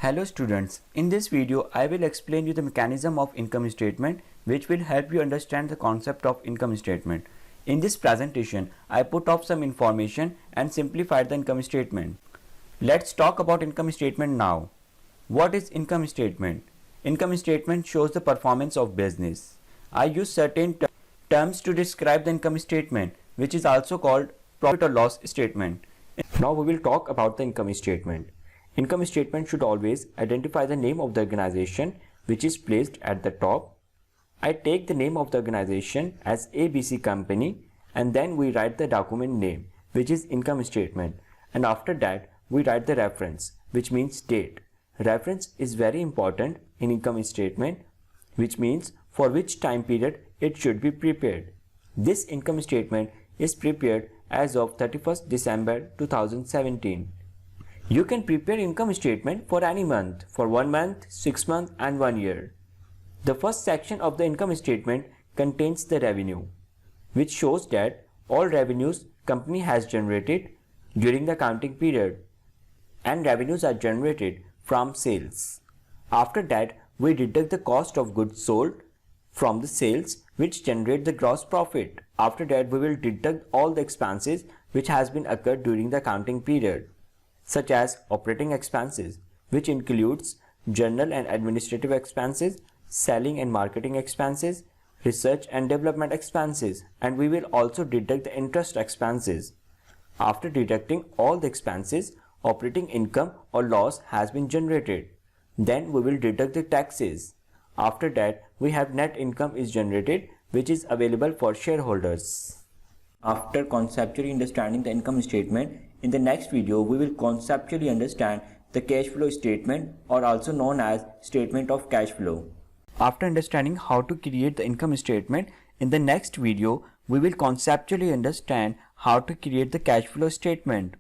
Hello students, in this video I will explain you the mechanism of income statement which will help you understand the concept of income statement. In this presentation I put off some information and simplified the income statement. Let's talk about income statement now. What is income statement? Income statement shows the performance of business. I use certain terms to describe the income statement, which is also called profit or loss statement. Now we will talk about the income statement. Income statement should always identify the name of the organization which is placed at the top. I take the name of the organization as ABC Company and then we write the document name which is income statement, and after that we write the reference which means date. Reference is very important in income statement, which means for which time period it should be prepared. This income statement is prepared as of 31st December 2017. You can prepare income statement for any month, for 1 month, 6 months and 1 year. The first section of the income statement contains the revenue, which shows that all revenues company has generated during the accounting period, and revenues are generated from sales. After that, we deduct the cost of goods sold from the sales which generate the gross profit. After that, we will deduct all the expenses which has been occurred during the accounting period, such as operating expenses, which includes general and administrative expenses, selling and marketing expenses, research and development expenses, and we will also deduct the interest expenses. After deducting all the expenses, operating income or loss has been generated. Then we will deduct the taxes. After that, we have net income is generated, which is available for shareholders. After conceptually understanding the income statement, in the next video we will conceptually understand the cash flow statement, or also known as statement of cash flow. After understanding how to create the income statement, in the next video we will conceptually understand how to create the cash flow statement.